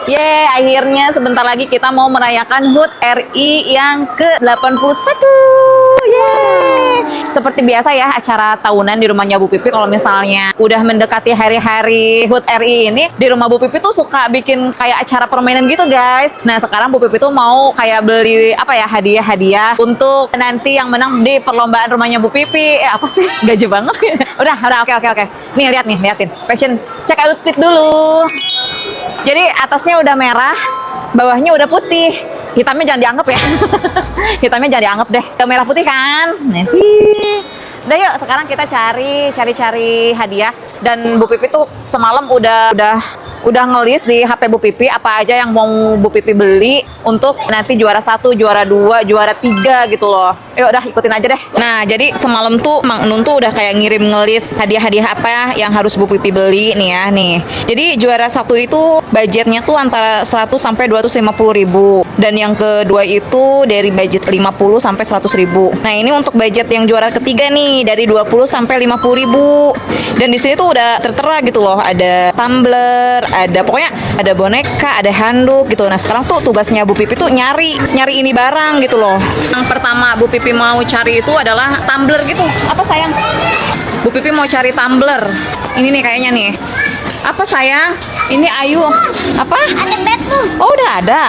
Yeay, akhirnya sebentar lagi kita mau merayakan HUT RI yang ke-81. Yeay. Seperti biasa ya, acara tahunan di rumahnya Bu Pipi. Kalau misalnya udah mendekati hari-hari HUT RI ini, di rumah Bu Pipi tuh suka bikin kayak acara permainan gitu, guys. Nah, sekarang Bu Pipi tuh mau kayak beli apa ya, hadiah-hadiah untuk nanti yang menang di perlombaan rumahnya Bu Pipi. Apa sih? Gaje banget. Udah, oke. Nih, liatin. Fashion check outfit dulu. Jadi atasnya udah merah, bawahnya udah putih. Hitamnya jangan dianggap ya. Hitamnya jangan dianggap deh. Udah merah putih kan? Nanti. Udah yuk, sekarang kita cari hadiah. Dan Bu Pipi tuh semalam udah ngelis di HP Bu Pipi apa aja yang mau Bu Pipi beli untuk nanti juara 1, juara 2, juara 3 gitu loh. Yuk udah ikutin aja deh. Nah, jadi semalam tuh Mang Nun tuh udah kayak ngirim ngelis hadiah-hadiah apa yang harus Bu Pipi beli nih ya nih. Jadi juara 1 itu budgetnya tuh antara 100 sampai 250 ribu. Dan yang kedua itu dari budget 50 sampai 100 ribu. Nah, ini untuk budget yang juara ketiga nih dari 20 sampai 50 ribu. Dan di sini tuh udah tertera gitu loh, ada tumbler, ada pokoknya ada boneka, ada handuk gitu. Nah, sekarang tuh tugasnya Bu Pipi tuh nyari ini barang gitu loh. Yang pertama Bu Pipi mau cari itu adalah tumbler gitu. Apa sayang? Bu Pipi mau cari tumbler. Ini nih kayaknya nih. Apa sayang? Ini Ayu. Apa? Ada bed tuh. Oh, udah ada.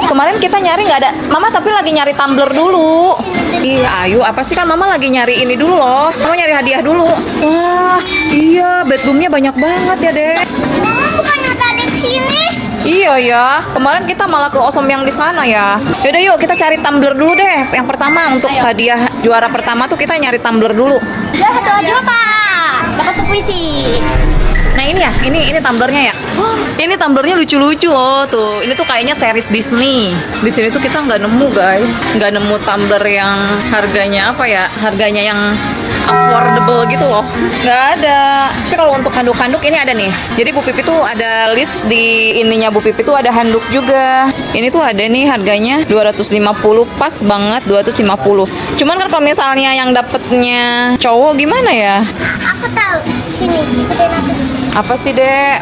Kemarin kita nyari nggak ada. Mama tapi lagi nyari tumbler dulu. Ih, Ayu, apa sih kan Mama lagi nyari ini dulu loh. Mama nyari hadiah dulu. Wah, iya, bedroomnya banyak banget ya, Dek. Mama bukannya tadi kesini? Iya ya, kemarin kita malah ke Osom yang di sana ya. Yaudah yuk kita cari tumbler dulu deh. Yang pertama untuk hadiah juara pertama tuh kita nyari tumbler dulu. Udah satu aja pak. Dapat sepuisi. Nah ini ya, ini tumblernya ya. Ini tumblernya lucu-lucu loh tuh. Ini tuh kayaknya series Disney. Di sini tuh kita nggak nemu guys, nggak nemu tumbler yang harganya apa ya? Harganya yang affordable gitu loh, nggak ada. Tapi kalau untuk handuk-handuk ini ada nih. Jadi Bu Pipi tuh ada list di ininya Bu Pipi tuh ada handuk juga. Ini tuh ada nih harganya 250, pas banget 250. Cuman kan kalau misalnya yang dapetnya cowok gimana ya? Aku tahu. Sini, ikutin aku. Apa sih, Dek?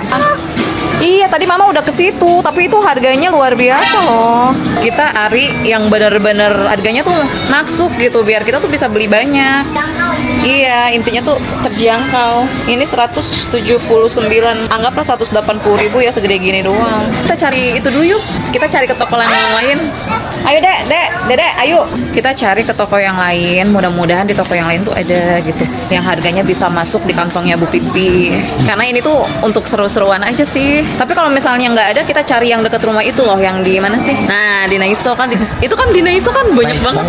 Iya, tadi Mama udah ke situ, tapi itu harganya luar biasa loh. Kita cari yang bener-bener harganya tuh masuk gitu, biar kita tuh bisa beli banyak. Iya, intinya tuh terjangkau. Ini 179, anggaplah 180 ribu ya, segede gini doang. Kita cari itu dulu yuk. Kita cari ke toko yang lain. Ayo Dek, ayo. Kita cari ke toko yang lain. Mudah-mudahan di toko yang lain tuh ada gitu, yang harganya bisa masuk di kantongnya Bu Pipi. Karena ini tuh untuk seru-seruan aja sih. Tapi kalau misalnya nggak ada, kita cari yang dekat rumah itu loh, yang di mana sih? Nah, di Naiso kan. Itu kan di Naiso kan banyak banget.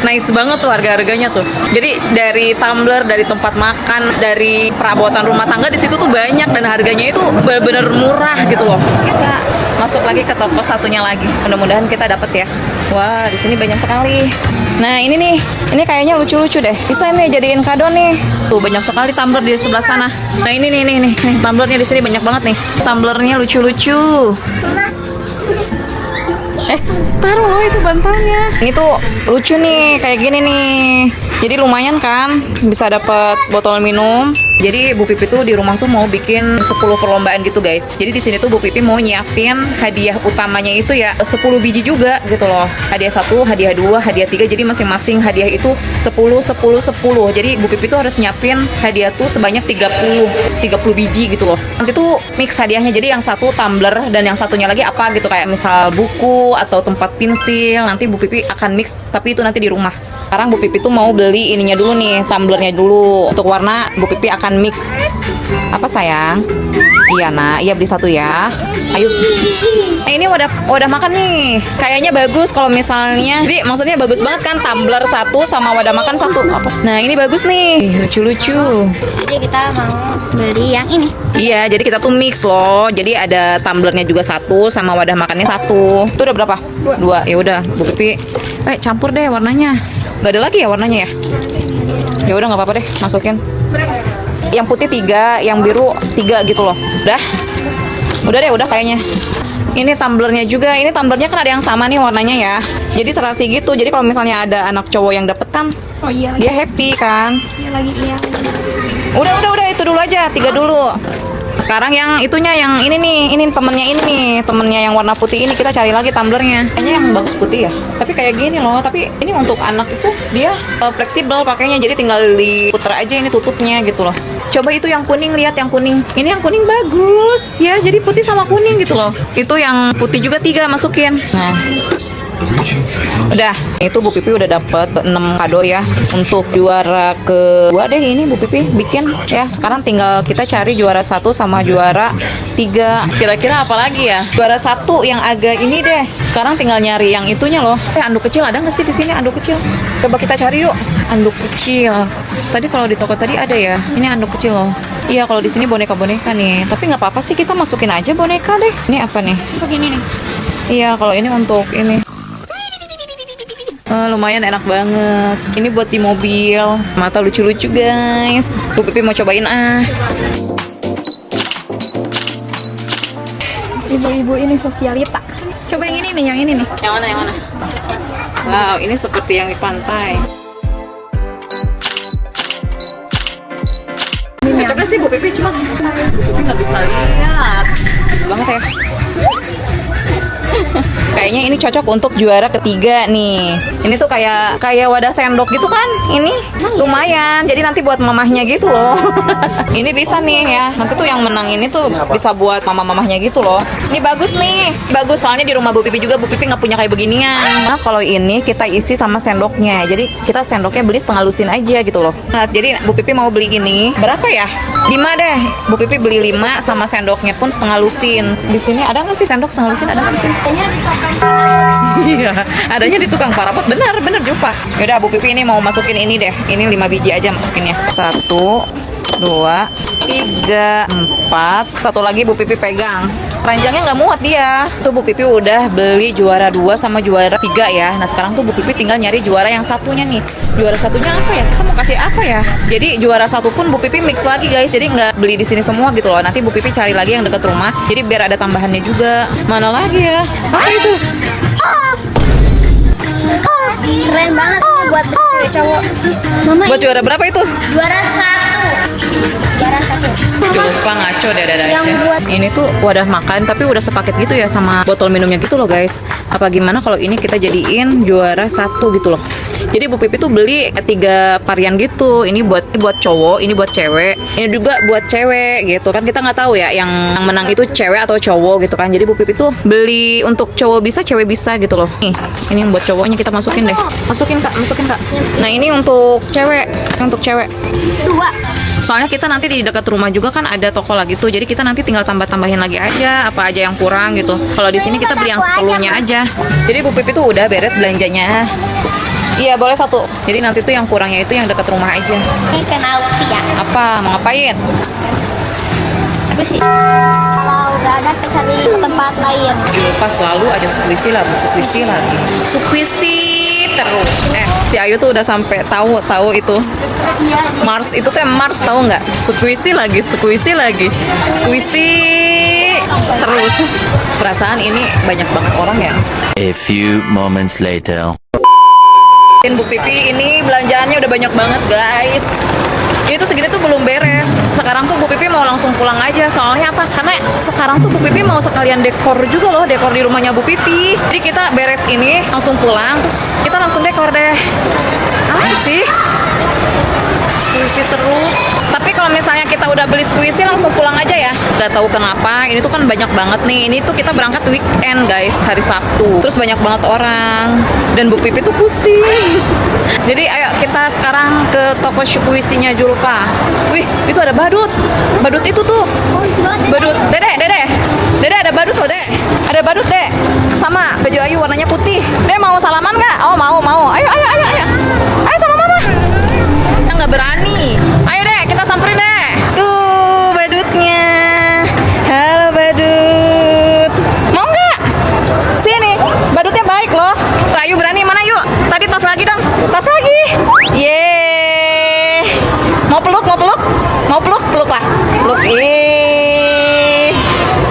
Nice banget tuh harga-harganya tuh. Jadi dari tumbler, dari tempat makan, dari perabotan rumah tangga di situ tuh banyak dan harganya itu benar-benar murah gitu loh. Kita masuk lagi ke toko satunya lagi. Mudah-mudahan kita dapat ya. Wah, di sini banyak sekali. Nah, ini nih. Ini kayaknya lucu-lucu deh. Bisa nih jadiin kado nih. Tuh banyak sekali tumbler di sebelah sana. Nah, ini nih. Tumblernya di sini banyak banget nih. Tumblernya lucu-lucu. Taruh loh itu bantalnya. Ini tuh lucu nih, kayak gini nih. Jadi lumayan kan, bisa dapat botol minum. Jadi Bu Pipi tuh di rumah tuh mau bikin 10 perlombaan gitu guys. Jadi di sini tuh Bu Pipi mau nyiapin hadiah utamanya itu ya 10 biji juga gitu loh. Hadiah 1, hadiah 2, hadiah 3. Jadi masing-masing hadiah itu 10. Jadi Bu Pipi tuh harus nyiapin hadiah tuh sebanyak 30 biji gitu loh. Nanti tuh mix hadiahnya. Jadi yang satu tumbler dan yang satunya lagi apa gitu, kayak misal buku atau tempat pensil. Nanti Bu Pipi akan mix, tapi itu nanti di rumah. Sekarang Bu Pipi tuh mau beli ininya dulu nih, tumblernya dulu. Untuk warna Bu Pipi akan mix. Apa sayang? Iya nak, iya beli satu ya. Ayo. Nah, ini wadah makan nih. Kayaknya bagus kalau misalnya. Jadi maksudnya bagus banget kan, tumbler satu sama wadah makan satu. Apa? Nah, ini bagus nih. Lucu-lucu. Jadi kita mau beli yang ini. Iya, jadi kita tuh mix loh. Jadi ada tumblernya juga satu sama wadah makannya satu. Itu udah berapa? 2. Ya udah, Bu Pipi. Campur deh warnanya. Gak ada lagi ya warnanya ya? Ya udah nggak apa-apa deh, masukin. Yang putih 3, yang biru 3 gitu loh. Udah kayaknya. Ini tumblernya juga. Ini tumblernya kan ada yang sama nih warnanya ya. Jadi serasi gitu. Jadi kalau misalnya ada anak cowok yang dapet kan, Oh iya. dia happy kan. Iya. Udah itu dulu aja, 3 dulu. Sekarang yang itunya yang ini nih, ini temennya yang warna putih ini kita cari lagi tumblernya. Kayaknya yang bagus putih ya. Tapi kayak gini loh, tapi ini untuk anak itu dia fleksibel pakainya, jadi tinggal diputer aja ini tutupnya gitu loh. Coba itu yang kuning, lihat yang kuning. Ini yang kuning bagus ya, jadi putih sama kuning gitu loh. Itu yang putih juga 3 masukin. Nah. Udah, itu Bu Pipi udah dapet 6 kado ya. Untuk juara kedua deh ini Bu Pipi bikin ya. Sekarang tinggal kita cari juara 1 sama juara 3. Kira-kira apa lagi ya? Juara 1 yang agak ini deh. Sekarang tinggal nyari yang itunya loh. Anduk kecil ada nggak sih di sini anduk kecil? Coba kita cari yuk. Anduk kecil. Tadi kalau di toko tadi ada ya. Ini anduk kecil loh. Iya, kalau di sini boneka-boneka nih. Tapi nggak apa-apa sih, kita masukin aja boneka deh. Ini apa nih? Begini nih. Iya, kalau ini untuk ini. Lumayan enak banget. Ini buat di mobil. Mata lucu-lucu guys. Bu Pipi mau cobain ah. Ibu-ibu ini sosialita. Coba yang ini nih, yang ini nih. Yang mana, yang mana? Wow, ini seperti yang di pantai. Cocok gak sih Bu Pipi? Cuma Bu Pipi nggak bisa lihat. Bagus banget ya. Kayaknya ini cocok untuk juara ketiga nih. Ini tuh kayak wadah sendok gitu kan? Ini lumayan. Jadi nanti buat mamahnya gitu loh. Ini bisa nih ya. Nanti tuh yang menang ini tuh bisa buat mama-mamahnya gitu loh. Ini bagus nih. Bagus soalnya di rumah Bu Pipi juga Bu Pipi nggak punya kayak beginian. Nah kalau ini kita isi sama sendoknya. Jadi kita sendoknya beli setengah lusin aja gitu loh. Nah jadi Bu Pipi mau beli ini berapa ya? 5 deh. Bu Pipi beli 5 sama sendoknya pun setengah lusin. Di sini ada nggak sih sendok setengah lusin? Ada nggak di sini? Iya, adanya di tukang parapot. Bener Jupa. Yaudah Bu Pipi ini mau masukin ini deh. Ini 5 biji aja masukinnya. 1, 2, 3, 4. Satu lagi Bu Pipi pegang. Ranjangnya nggak muat dia. Tuh Bu Pipi udah beli juara 2 sama juara 3 ya. Nah sekarang tuh Bu Pipi tinggal nyari juara yang satunya nih. Juara satunya apa ya? Kita mau kasih apa ya? Jadi juara 1 pun Bu Pipi mix lagi guys. Jadi nggak beli di sini semua gitu loh. Nanti Bu Pipi cari lagi yang dekat rumah. Jadi biar ada tambahannya juga. Mana lagi ya? Apa itu? Keren banget ini buat cewek cowok. Mama Buat juara berapa itu? juara 1. Juara 1. Lupa ngaco dada aja. Yang buat- Ini tuh wadah makan tapi udah sepaket gitu ya sama botol minumnya gitu loh guys. Apa gimana kalau ini kita jadiin juara 1 gitu loh. Jadi Bu Pipi tuh beli 3 varian gitu. Ini buat cowok, ini buat cewek, ini juga buat cewek gitu kan. Kita nggak tahu ya yang menang itu cewek atau cowok gitu kan. Jadi Bu Pipi tuh beli untuk cowok bisa, cewek bisa gitu loh. Nih, ini yang buat cowoknya kita masukin deh. Masukin Kak. Nah, ini untuk cewek, 2. Soalnya kita nanti di dekat rumah juga kan ada toko lagi tuh. Jadi kita nanti tinggal tambah-tambahin lagi aja apa aja yang kurang gitu. Kalau di sini kita beli yang seperlunya aja. Jadi Bu Pipi tuh udah beres belanjanya. Iya, boleh 1. Jadi nanti tuh yang kurangnya itu yang dekat rumah aja. Ini kena upi ya. Apa? Mau ngapain? Squishy. Kalau nggak ada kita cari ke tempat lain. Pas selalu ada squishy lagi. Squishy terus. Si Ayu tuh udah sampai tahu itu. Iya. Mars itu tuh Mars tahu nggak? Squishy lagi. Squishy terus. Perasaan ini banyak banget orang ya. A few moments later. Bu Pipi ini belanjaannya udah banyak banget guys. Ini tuh segini tuh belum beres. Sekarang tuh Bu Pipi mau langsung pulang aja. Soalnya apa? Karena sekarang tuh Bu Pipi mau sekalian dekor juga loh. Dekor di rumahnya Bu Pipi. Jadi kita beres ini langsung pulang. Terus kita langsung dekor deh. Apa sih? Squishy terus. Tapi kalau misalnya kita udah beli squishy langsung pulang aja ya. Gak tahu kenapa. Ini tuh kan banyak banget nih. Ini tuh kita berangkat weekend guys, hari Sabtu. Terus banyak banget orang. Dan Bu Pipi tuh pusing. Jadi ayo kita sekarang ke toko squishy-nya Julpa. Wih, itu ada badut. Badut itu tuh. Badut. Dede ada badut loh, Dek. Ada badut, Dek. Sama baju Ayu warnanya putih. Dek mau salaman nggak? Oh, mau. Ayo. Ayo sama Mama. Kita nggak berani. Ayo deh, kita samperin deh. Tuh badutnya. Halo badut. Mau nggak? Sini. Badutnya baik loh. Tuh, Ayu berani mana yuk? Tadi tas lagi dong. Tas lagi. Yeay. Mau peluk lah. Peluk.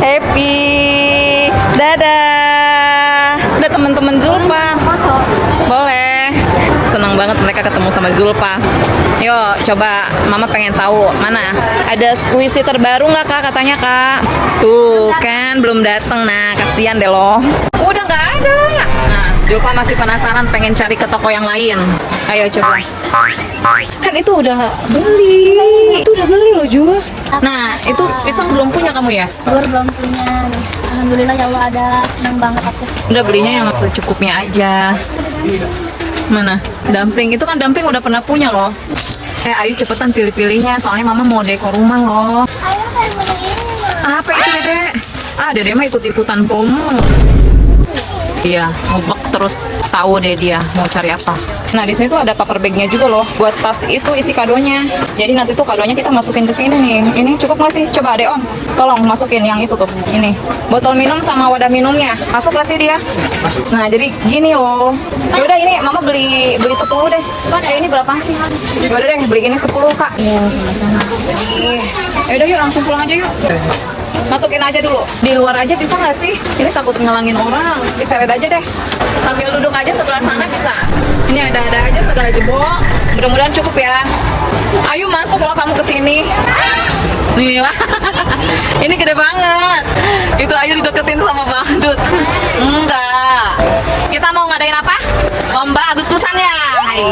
Happy. Dadah. Udah temen-temen Julpa. Boleh. Seneng banget. banget mereka ketemu sama Zulfa. Yuk, coba Mama pengen tahu mana ada squishy terbaru nggak Kak katanya Kak. Tuh kan belum datang. Nah, kasihan deh loh. Udah nggak ada. Nah, Zulfa masih penasaran pengen cari ke toko yang lain. Ayo coba. Kan itu udah beli. Itu udah beli loh Jul. Nah, itu pisang belum punya kamu ya? Belum punya. Alhamdulillah ya Allah ada, senang banget aku. Udah belinya yang secukupnya aja. Mana? Dumpling itu kan dumpling udah pernah punya loh. Ayo cepetan pilih-pilihnya soalnya Mama mau dekor rumah loh. Ayo pengen beli ini mah. Apa itu Dede? Dede mah ikut-ikutan promo. Iya, ngubek terus tahu deh dia mau cari apa. Nah, di sini tuh ada paper bagnya juga loh. Buat tas itu isi kadonya. Jadi nanti tuh kadonya kita masukin ke sini nih. Ini cukup nggak sih? Coba adek Om, tolong masukin yang itu tuh. Ini botol minum sama wadah minumnya. Masuk nggak sih dia? Nah, jadi gini loh. Ya udah ini Mama beli 10 deh. Ini berapa sih? Ya udah deh beli ini 10 Kak. Ya, sama-sama. Jadi, ya udah yuk langsung pulang aja yuk. Masukin aja dulu. Di luar aja bisa nggak sih? Ini takut ngelangin orang. Diseret aja deh. Sambil duduk aja sebelah sana bisa. Ini ada aja segala jebol. Mudah-mudahan cukup ya. Ayo masuk kalau kamu kesini. Nih lah. Ini gede banget. Itu Ayu dideketin sama Bang Dut. Enggak. Kita mau ngadain apa? Lomba Agustusan ya?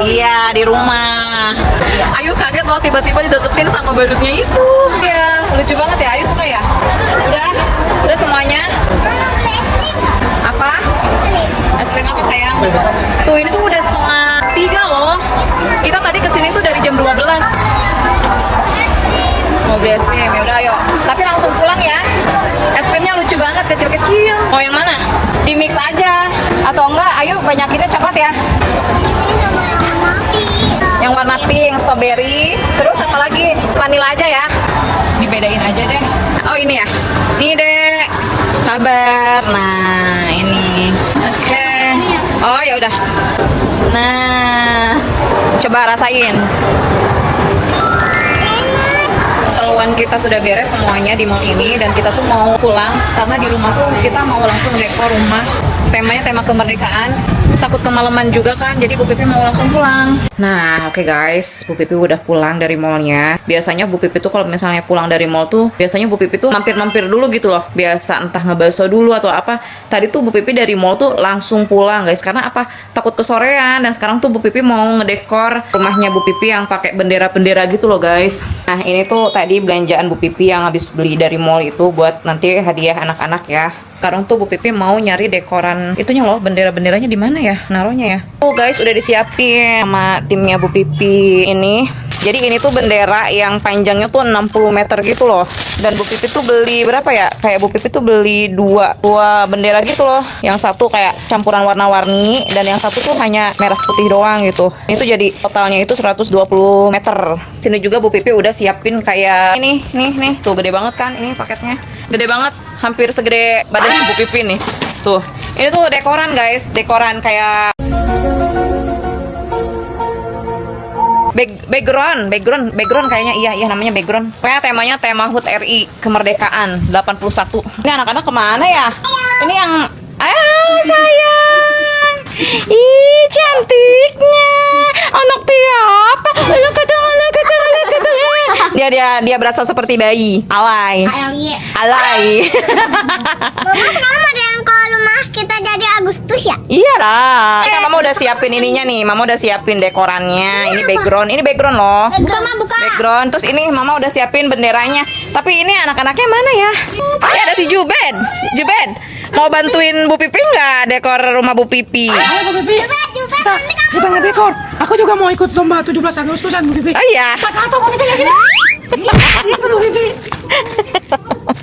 Iya, di rumah. Ayu kaget loh tiba-tiba dideketin sama badutnya itu. Ya, lucu banget ya. Ayu suka ya? Udah semuanya? Apa? Es krim apa sayang? Tuh ini tuh udah setengah 3 loh. Kita tadi kesini tuh dari jam 12. Mau beli es krim, yaudah ayo. Tapi langsung pulang ya. Es krimnya lucu banget, kecil-kecil. Mau yang mana? Di mix aja. Atau enggak, ayo banyakinnya coklat ya. Yang warna pink, strawberry. Terus apa lagi? Vanilla aja ya. Dibedain aja deh. Oh ini ya. Nih deh. Sabar. Nah, ini. Oke. Oh ya udah. Nah, coba rasain. Keperluan kita sudah beres semuanya di mall ini dan kita tuh mau pulang karena di rumah tuh kita mau langsung dekor rumah. Temanya tema kemerdekaan. Takut kemalaman juga kan, jadi Bu Pipi mau langsung pulang. Nah, oke guys, Bu Pipi udah pulang dari mallnya. Biasanya Bu Pipi tuh kalau misalnya pulang dari mall tuh, biasanya Bu Pipi tuh mampir-mampir dulu gitu loh. Biasa entah ngebahso dulu atau apa. Tadi tuh Bu Pipi dari mall tuh langsung pulang guys, karena apa? Takut kesorean. Dan sekarang tuh Bu Pipi mau ngedekor rumahnya Bu Pipi yang pakai bendera-bendera gitu loh guys. Nah, ini tuh tadi belanjaan Bu Pipi yang habis beli dari mall itu buat nanti hadiah anak-anak ya. Sekarang tuh Bu Pipi mau nyari dekoran itunya loh, bendera-benderanya di mana ya naruhnya ya. Tuh guys udah disiapin sama timnya Bu Pipi ini. Jadi ini tuh bendera yang panjangnya tuh 60 meter gitu loh. Dan Bu Pipi tuh beli berapa ya? Kayak Bu Pipi tuh beli dua bendera gitu loh. Yang satu kayak campuran warna-warni dan yang satu tuh hanya merah putih doang gitu. Ini tuh jadi totalnya itu 120 meter. Sini juga Bu Pipi udah siapin kayak ini, nih. Tuh gede banget kan ini paketnya. Gede banget, hampir segede badan Bu Pipi nih. Tuh. Ini tuh dekoran guys, dekoran kayak background kayaknya iya namanya background. Kayak temanya tema HUT RI kemerdekaan 81. Ini anak-anak kemana ya? Ini yang sayang. Ih cantiknya. Anak tiapa. Dia berasa seperti bayi. Alay. Mama sekarang ada yang ke rumah kita jadi Agustus ya? Iya lah. Kan Mama udah siapin ininya nih. Mama udah siapin dekorannya. Ini background loh. Buka. Background. Terus ini Mama udah siapin benderanya. Tapi ini anak-anaknya mana ya? Ada si Jubed. Mau bantuin Bu Pipi nggak dekor rumah Bu Pipi? Ayo Bu Pipi, kita ngedekor. Aku juga mau ikut lomba 17 Agustusan Bu Pipi. Oh iya. Pas satu Bu Pipi lagi. Iya Bu Pipi.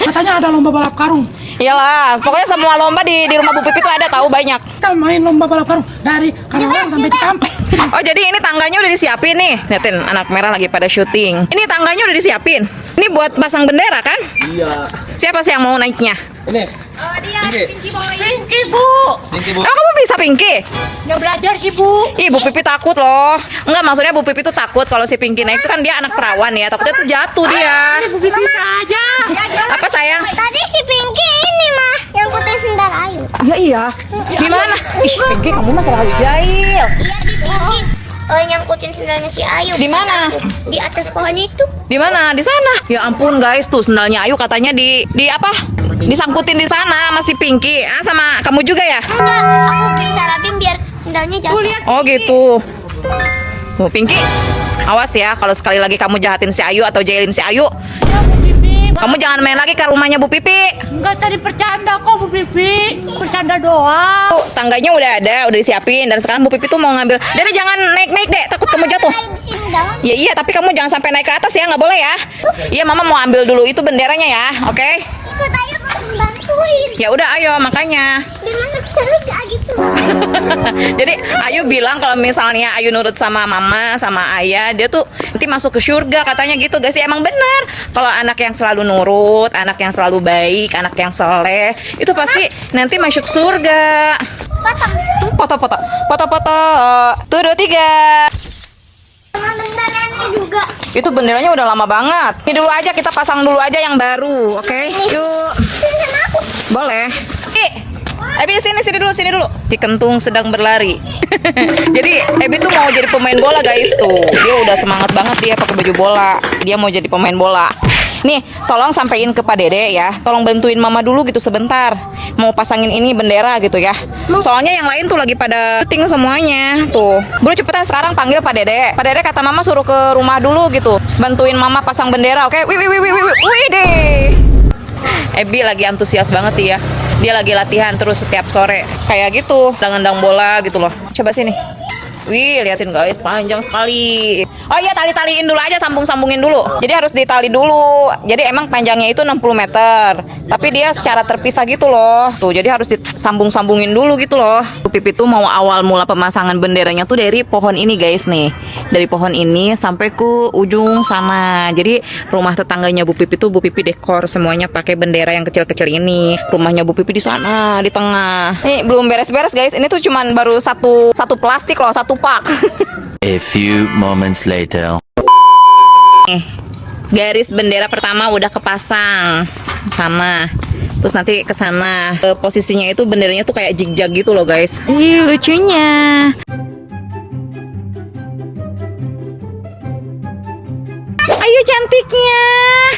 Katanya ada lomba balap karung. Iyalah, pokoknya semua lomba di rumah Bu Pipi tuh ada tahu banyak. Kita main lomba balap karung dari Karawang sampai Cikampek. Oh jadi ini tangganya udah disiapin nih. Liatin anak merah lagi pada syuting. Ini tangganya udah disiapin. Ini buat pasang bendera kan? Iya. Siapa sih yang mau naiknya? Ini. Dia Pinky Boy. Pinky Bu. Oh kamu bisa Pinky? Ya belajar sih Bu. Ih Bu Pipi takut loh. Enggak maksudnya Bu Pipi tuh takut kalau si Pinky naik itu kan dia anak perawan ya. Takutnya tuh jatuh dia. Bu Pipi aja. Apa sayang? Tadi si Pinky ini mah yang putih sendal Ayu. Iya. Gimana? Ih Pinky kamu mah selalu jahil. Iya di Pinky. nyangkutin sendalnya si Ayu. Di mana? Di atas pohon itu. Di mana? Di sana. Ya ampun guys, tuh sendalnya Ayu katanya di apa? Disangkutin di sana masih Pinky. Ah, sama kamu juga ya? Enggak, aku bicara Bim biar sendalnya jatuh. Oh gitu. Tuh Pinky, awas ya kalau sekali lagi kamu jahatin si Ayu atau jailin si Ayu. Kamu jangan main lagi ke rumahnya Bu Pipi. Enggak, tadi bercanda kok Bu Pipi. Bercanda doang. Tuh, tangganya udah ada, udah disiapin. Dan sekarang Bu Pipi tuh mau ngambil. Dede jangan naik-naik dek, takut kamu jatuh. Ayo di sini dalam. Ya iya, tapi kamu jangan sampai naik ke atas ya, nggak boleh ya. Iya, Mama mau ambil dulu itu benderanya ya, oke? Ikut Ayu bantuin. Ya udah, ayo makanya. Biar masuk surga gitu. Jadi Ayu bilang kalau misalnya Ayu nurut sama Mama, sama Ayah, dia tuh nanti masuk ke surga katanya gitu guys. Ya emang benar. Kalau anak yang selalu nurut, anak yang selalu baik, anak yang soleh, itu pasti nanti masuk surga. Potong. Foto-foto, foto-foto. Tuh, 2, 3. Sama bendarannya juga. Itu benderanya udah lama banget. Ini dulu aja, kita pasang dulu aja yang baru, oke? Yuk. Boleh. Ebi sini dulu. Si Kentung sedang berlari. Jadi Ebi tuh mau jadi pemain bola guys tuh. Dia udah semangat banget dia pakai baju bola. Dia mau jadi pemain bola. Nih, tolong sampein ke Pak Dede ya. Tolong bantuin Mama dulu gitu sebentar. Mau pasangin ini bendera gitu ya. Soalnya yang lain tuh lagi pada syuting semuanya. Tuh. Bro cepetan sekarang panggil Pak Dede. Pak Dede kata Mama suruh ke rumah dulu gitu. Bantuin Mama pasang bendera, oke? Wih deh. Ebi lagi antusias banget ya. Dia lagi latihan terus setiap sore. Kayak gitu, nendang bola gitu loh. Coba sini. Wih, liatin guys, panjang sekali. Oh iya, tali-taliin dulu aja, sambung-sambungin dulu. Jadi harus ditali dulu. Jadi emang panjangnya itu 60 meter. Tapi dia secara terpisah gitu loh. Tuh, jadi harus disambung-sambungin dulu gitu loh. Bu Pipi tuh mau awal mula pemasangan benderanya tuh dari pohon ini guys nih. Dari pohon ini sampai ke ujung sana. Jadi rumah tetangganya Bu Pipi tuh Bu Pipi dekor semuanya pakai bendera yang kecil-kecil ini. Rumahnya Bu Pipi di sana, di tengah. Nih, belum beres-beres guys. Ini tuh cuman baru satu plastik loh, satu pak. A few moments later. Garis bendera pertama udah kepasang sana. Terus nanti ke sana. Posisinya itu benderanya tuh kayak jig-jag gitu loh guys. Ih, lucunya. Ayo cantiknya.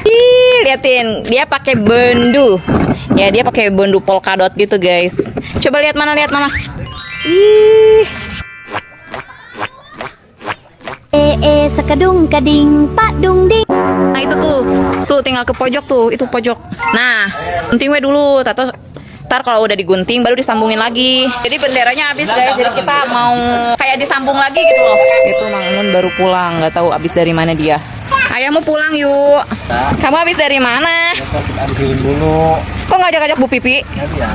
Ih, liatin, dia pakai bendu. Ya, dia pakai bendu polkadot gitu guys. Coba lihat Mama. Ih. Sekedung kading pak dung ding. Nah itu tuh tinggal ke pojok tuh, itu pojok. Nah, gunting we dulu, ntar kalau udah digunting baru disambungin lagi. Jadi benderanya habis guys, jadi kita mau kayak disambung lagi gitu loh. Itu Mang Nun baru pulang, nggak tahu habis dari mana dia. Ayah mau pulang yuk. Kamu habis dari mana? Ambilin dulu. Kok ngajak-ngajak Bu Pipi? Ya.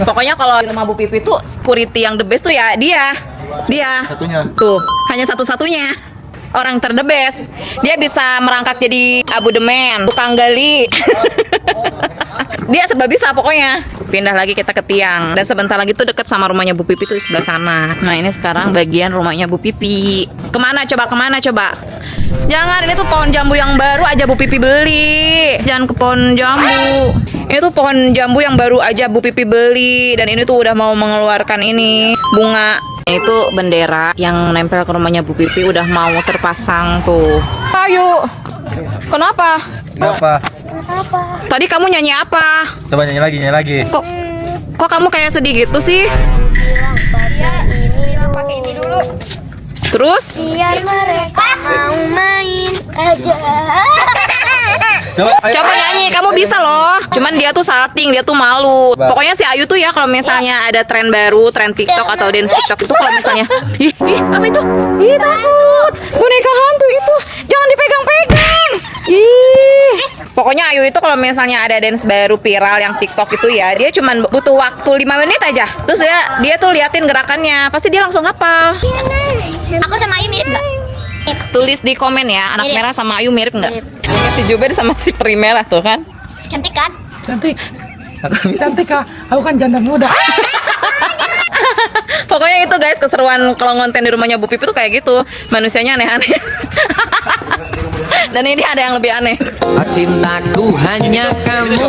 Pokoknya kalau di rumah Bu Pipi tuh security yang the best tuh ya dia. Satunya. Tuh, hanya satu-satunya. Orang terdebes. Dia bisa merangkak jadi Abu Demen, tukang gali. Dia serba bisa pokoknya. Pindah lagi kita ke tiang. Dan sebentar lagi tuh deket sama rumahnya Bu Pipi tuh di sebelah sana. Nah ini sekarang bagian rumahnya Bu Pipi. Kemana coba? Jangan, ini tuh pohon jambu yang baru aja Bu Pipi beli. Jangan ke pohon jambu. Ini tuh pohon jambu yang baru aja Bu Pipi beli. Dan ini tuh udah mau mengeluarkan ini bunga. Itu bendera yang nempel ke rumahnya Bu Pipi udah mau terpasang tuh. Ayo. Kenapa? Kenapa? Tadi kamu nyanyi apa? Coba nyanyi lagi. Kok kamu kayak sedih gitu sih? Pakai ini dulu. Terus? Biar mereka mau main aja. Coba nyanyi, kamu bisa loh. Cuman dia tuh salting, dia tuh malu. Pokoknya si Ayu tuh ya kalau misalnya ada tren baru, tren TikTok atau dance TikTok itu kalau misalnya, ih, apa itu? Ih, takut. Boneka hantu itu. Jangan dipegang-pegang. Ih. Pokoknya Ayu itu kalau misalnya ada dance baru viral yang TikTok itu ya, dia cuman butuh waktu 5 menit aja. Terus dia tuh liatin gerakannya, pasti dia langsung hafal. Aku sama Ayu mirip gak? Tulis di komen ya, anak Mirip. merah sama Ayu mirip nggak? Mirip. Si Juber sama si peri merah tuh kan? Cantik kan? Cantik. Cantik kak. Aku kan janda muda. Pokoknya itu guys keseruan kalau ngonten di rumahnya Bu Pipi tuh kayak gitu. Manusianya aneh-aneh. Dan ini ada yang lebih aneh. Cintaku hanya kamu.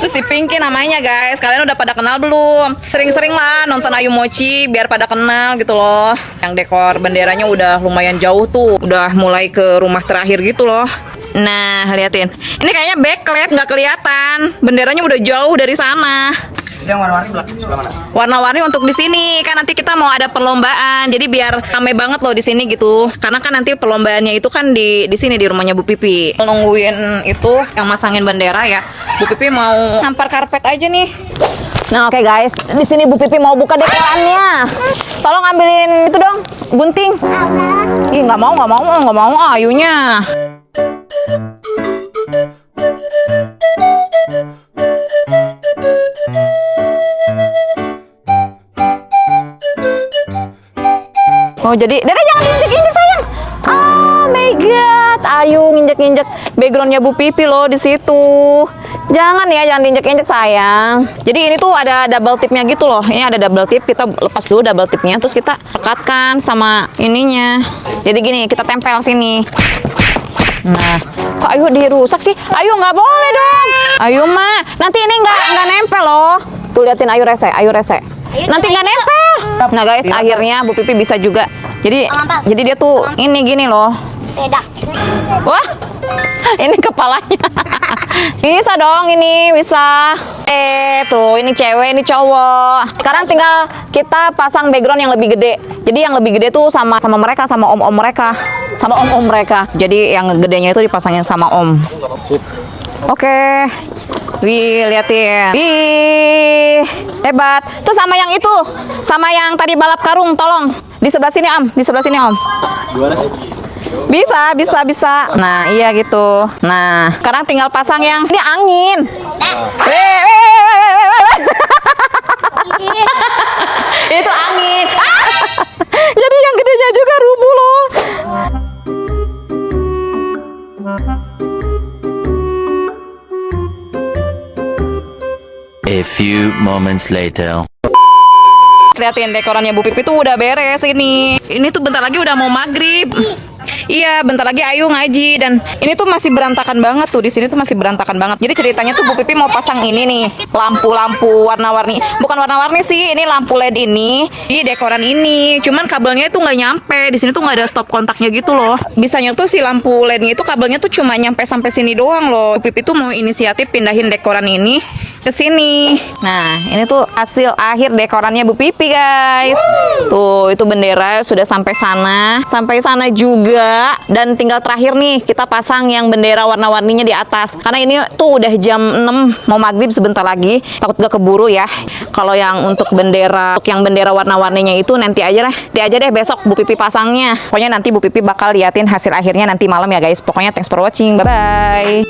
Terus si Pinky namanya guys. Kalian udah pada kenal belum? Sering-sering lah nonton Ayu Mochi biar pada kenal gitu loh. Yang dekor benderanya udah lumayan jauh tuh. Udah mulai ke rumah terakhir gitu loh. Nah, liatin. Ini kayaknya backlight nggak kelihatan. Benderanya udah jauh dari sana. Yang warna-warni sebelah mana? Warna-warni untuk di sini kan nanti kita mau ada perlombaan. Jadi biar rame banget loh di sini gitu. Karena kan nanti perlombaannya itu kan di sini di rumahnya Bu Pipi. Nungguin itu yang masangin bendera ya. Bu Pipi mau nampar karpet aja nih. Nah, oke guys, di sini Bu Pipi mau buka dekorannya. Tolong ambilin itu dong, gunting. Ih, nggak mau Ayunya. Oh jadi, Dede jangan injek-injek sayang. Oh my god, Ayu nginjek-injek backgroundnya Bu Pipi loh di situ. Jangan ya, jangan diinjek-injek sayang. Jadi ini tuh ada double tipnya gitu loh. Ini ada double tip, kita lepas dulu double tipnya, terus kita rekatkan sama ininya. Jadi gini, kita tempel sini. Nah, kok Ayu dirusak sih? Ayu nggak boleh dong. Ayu mah, nanti ini nggak nempel loh. Tuh liatin Ayu rese. Nanti nggak nempel. Nah guys, akhirnya Bu Pipi bisa juga. Jadi dia tuh ini gini loh. Beda. Wah, ini kepalanya. Bisa dong ini, bisa. Tuh ini cewek, ini cowok. Sekarang tinggal kita pasang background yang lebih gede. Jadi yang lebih gede tuh sama mereka, sama om-om mereka. Sama om-om mereka. Jadi yang gedenya itu dipasangin sama om. Oke. Wih, liatin. Wih, hebat. Tuh sama yang itu. Sama yang tadi balap karung, tolong. Di sebelah sini, Om. Di sebelah sini, Om. Gimana sih? Bisa. Nah, iya gitu. Nah, sekarang tinggal pasang yang ini angin. Weh. Itu angin. Jadi yang gedenya juga rubuh loh. A few moments later. Liatin dekorannya Bu Pipi tuh udah beres ini. Ini tuh bentar lagi udah mau maghrib. Iya, bentar lagi Ayu ngaji dan ini tuh masih berantakan banget tuh di sini tuh masih berantakan banget. Jadi ceritanya tuh Bu Pipi mau pasang ini nih, lampu-lampu warna-warni. Bukan warna-warni sih, ini lampu LED ini di dekoran ini. Cuman kabelnya itu nggak nyampe. Di sini tuh nggak ada stop kontaknya gitu loh. Bisanya tuh si lampu LED-nya itu kabelnya tuh cuma nyampe sampai sini doang loh. Bu Pipi tuh mau inisiatif pindahin dekoran ini ke sini. Nah, ini tuh hasil akhir dekorannya Bu Pipi, guys. Tuh, itu bendera sudah sampai sana juga. Dan tinggal terakhir nih, kita pasang yang bendera warna-warninya di atas. Karena ini tuh udah jam 6, mau maghrib sebentar lagi. Takut gak keburu ya. Kalau yang untuk bendera warna-warninya itu nanti aja deh besok Bu Pipi pasangnya. Pokoknya nanti Bu Pipi bakal liatin hasil akhirnya nanti malam ya, guys. Pokoknya thanks for watching. Bye-bye.